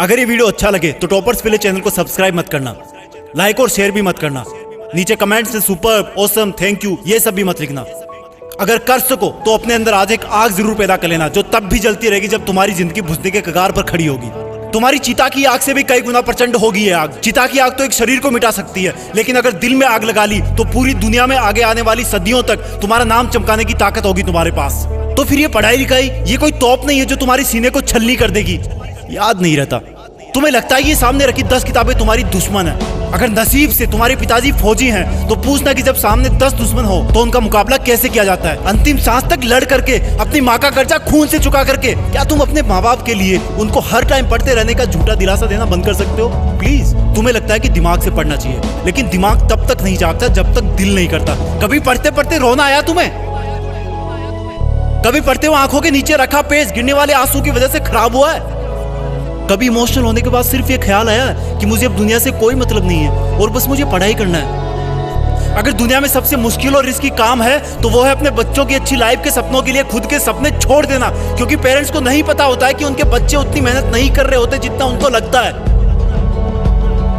अगर ये वीडियो अच्छा लगे तो टॉपर्स के लिए चैनल को सब्सक्राइब मत करना, लाइक और शेयर भी मत करना, नीचे कमेंट्स में सुपर, ऑसम, थैंक यू ये सब भी मत लिखना। अगर कर सको तो अपने अंदर आज एक आग जरूर पैदा कर लेना, जो तब भी जलती रहेगी जब तुम्हारी जिंदगी बुझने के कगार पर खड़ी होगी। तुम्हारी चिता की आग से भी कई गुना प्रचंड होगी ये आग। चिता की आग तो एक शरीर को मिटा सकती है, लेकिन अगर दिल में आग लगा ली तो पूरी दुनिया में आगे आने वाली सदियों तक तुम्हारा नाम चमकाने की ताकत होगी तुम्हारे पास। तो फिर ये पढ़ाई लिखाई ये कोई तोप नहीं है जो तुम्हारे सीने को छलनी कर देगी। याद नहीं रहता, तुम्हें लगता है ये सामने रखी 10 किताबें तुम्हारी दुश्मन है। अगर नसीब से तुम्हारे पिताजी फौजी हैं तो पूछना कि जब सामने 10 दुश्मन हो तो उनका मुकाबला कैसे किया जाता है। अंतिम सांस तक लड़ करके, अपनी माँ का कर्जा खून से चुका करके, क्या तुम अपने माँ बाप के लिए उनको हर टाइम पढ़ते रहने का झूठा दिलासा देना बंद कर सकते हो? प्लीज। तुम्हें लगता है कि दिमाग से पढ़ना चाहिए, लेकिन दिमाग तब तक नहीं जागता जब तक दिल नहीं करता। कभी पढ़ते पढ़ते रोना आया तुम्हें? कभी पढ़ते हुए आंखों के नीचे रखा पेज गिरने वाले आंसू की वजह से खराब हुआ है? कभी इमोशनल होने के बाद सिर्फ ये ख्याल आया कि मुझे अब दुनिया से कोई मतलब नहीं है और बस मुझे पढ़ाई करना है? अगर दुनिया में सबसे मुश्किल और रिस्की काम है तो वो है अपने बच्चों की अच्छी लाइफ के सपनों के लिए खुद के सपने छोड़ देना, क्योंकि पेरेंट्स को नहीं पता होता है कि उनके बच्चे उतनी मेहनत नहीं कर रहे होते जितना उनको लगता है।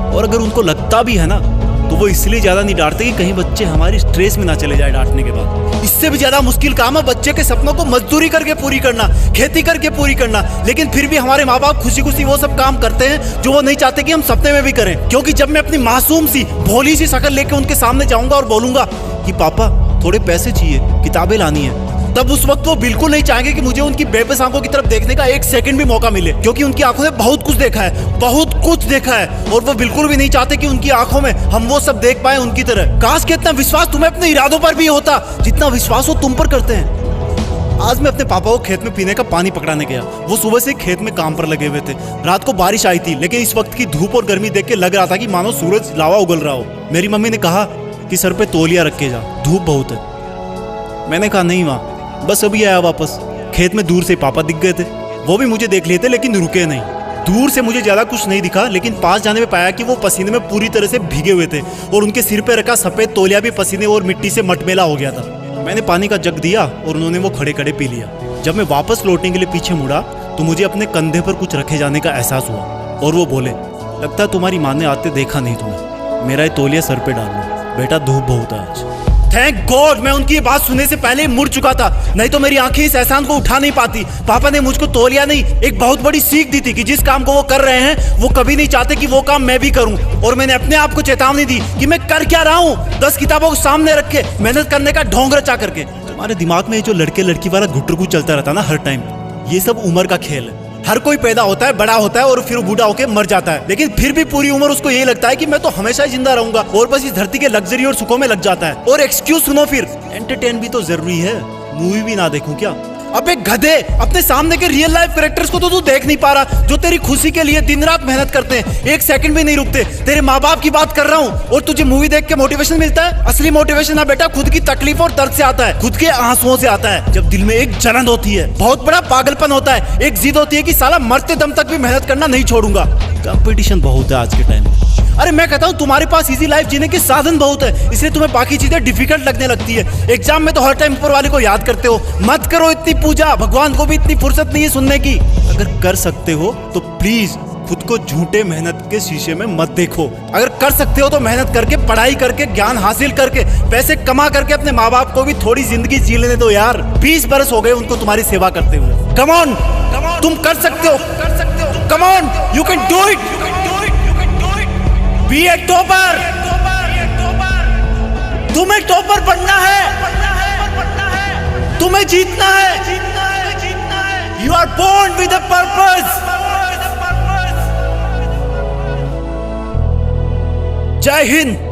और अगर उनको लगता भी है ना तो वो इसलिए ज्यादा नहीं डांटते कि कहीं बच्चे हमारी स्ट्रेस में ना चले जाए डांटने के बाद। इससे भी ज्यादा मुश्किल काम है बच्चे के सपनों को मजदूरी करके पूरी करना, खेती करके पूरी करना। लेकिन फिर भी हमारे माँ बाप खुशी खुशी वो सब काम करते हैं जो वो नहीं चाहते कि हम सपने में भी करें। क्योंकि जब मैं अपनी मासूम सी भोली सी शक्ल लेके उनके सामने जाऊंगा और बोलूंगा कि पापा थोड़े पैसे चाहिए, किताबें लानी है, तब उस वक्त वो बिल्कुल नहीं चाहेंगे कि मुझे उनकी बेबस आंखों की तरफ देखने का एक सेकंड भी मौका मिले, क्योंकि उनकी आंखों ने बहुत कुछ देखा है, बहुत कुछ देखा है। और वो बिल्कुल भी नहीं चाहते कि उनकी आंखों में हम वो सब देख पाए उनकी तरह। काश कि इतना विश्वास तुम्हें अपने इरादों पर भी होता जितना विश्वास वो तुम पर करते हैं। आज मैं अपने पापा को खेत में पीने का पानी पकड़ाने गया। वो सुबह से खेत में काम पर लगे हुए थे। रात को बारिश आई थी, लेकिन इस वक्त की धूप और गर्मी देख के लग रहा था कि मानो सूरज लावा उगल रहा हो। मेरी मम्मी ने कहा कि सर पे तौलिया रख के जा, धूप बहुत है। मैंने कहा नहीं माँ, बस अभी आया वापस। खेत में दूर से पापा दिख गए थे। वो भी मुझे देख लिए थे लेकिन रुके नहीं। दूर से मुझे ज्यादा कुछ नहीं दिखा, लेकिन पास जाने में पाया कि वो पसीने में पूरी तरह से भीगे हुए थे और उनके सिर पे रखा सफेद तौलिया भी पसीने और मिट्टी से मटमेला हो गया था। मैंने पानी का जग दिया और उन्होंने वो खड़े खड़े पी लिया। जब मैं वापस लौटने के लिए पीछे मुड़ा तो मुझे अपने कंधे पर कुछ रखे जाने का एहसास हुआ और वो बोले, लगता है तुम्हारी माँ ने आते देखा नहीं तुम्हें, मेरा ये तौलिया सर पे डाल लो, बेटा धूप बहुत है आज। थैंक गॉड मैं उनकी ये बात सुनने से पहले ही मुड़ चुका था, नहीं तो मेरी आंखें इस एहसान को उठा नहीं पाती। पापा ने मुझको तौलिया नहीं, एक बहुत बड़ी सीख दी थी कि जिस काम को वो कर रहे हैं वो कभी नहीं चाहते कि वो काम मैं भी करूं। और मैंने अपने आप को चेतावनी दी कि मैं कर क्या रहा हूं, 10 किताबों को सामने रख के मेहनत करने का ढोंग रचा करके। तुम्हारे दिमाग में जो लड़के लड़की वाला घुटरगु चलता रहता ना हर टाइम, ये सब उम्र का खेल है। हर कोई पैदा होता है, बड़ा होता है और फिर बूढ़ा होकर मर जाता है, लेकिन फिर भी पूरी उम्र उसको यही लगता है कि मैं तो हमेशा ही जिंदा रहूंगा और बस इस धरती के लग्जरी और सुखों में लग जाता है। और एक्सक्यूज सुनो, फिर एंटरटेन भी तो जरूरी है, मूवी भी ना देखूं क्या? अबे गधे, अपने सामने के रियल लाइफ कैरेक्टर्स को तो तू देख नहीं पा रहा, जो तेरी खुशी के लिए दिन रात मेहनत करते हैं, एक सेकंड भी नहीं रुकते। तेरे माँ बाप की बात कर रहा हूँ और तुझे मूवी देख के मोटिवेशन मिलता है? असली मोटिवेशन ना बेटा खुद की तकलीफ और दर्द से आता है, खुद के आंसुओं से आता है। जब दिल में एक जलन होती है, बहुत बड़ा पागलपन होता है, एक जिद होती है कि साला मरते दम तक भी मेहनत करना नहीं छोड़ूंगा। कंपटीशन बहुत है आज के टाइम में। अरे मैं कहता हूँ तुम्हारे पास इजी लाइफ जीने के साधन बहुत है, इसलिए तुम्हें बाकी चीजें डिफिकल्ट लगने लगती है। एग्जाम में तो हर टाइम ऊपर वाले को याद करते हो। मत करो इतनी पूजा, भगवान को भी इतनी फुर्सत नहीं है सुनने की। अगर कर सकते हो तो प्लीज खुद को झूठे मेहनत के शीशे में मत देखो। अगर कर सकते हो तो मेहनत करके, पढ़ाई करके, ज्ञान हासिल करके, पैसे कमा करके अपने माँ बाप को भी थोड़ी जिंदगी जी लेने दो यार। 20 बरस हो गए उनको तुम्हारी सेवा करते हुए। कम ऑन, तुम कर सकते हो, come on, you can do it. Be a topper, तुम्हें टॉपर बनना है, तुम्हें जीतना है। You are born with a purpose. जय हिंद।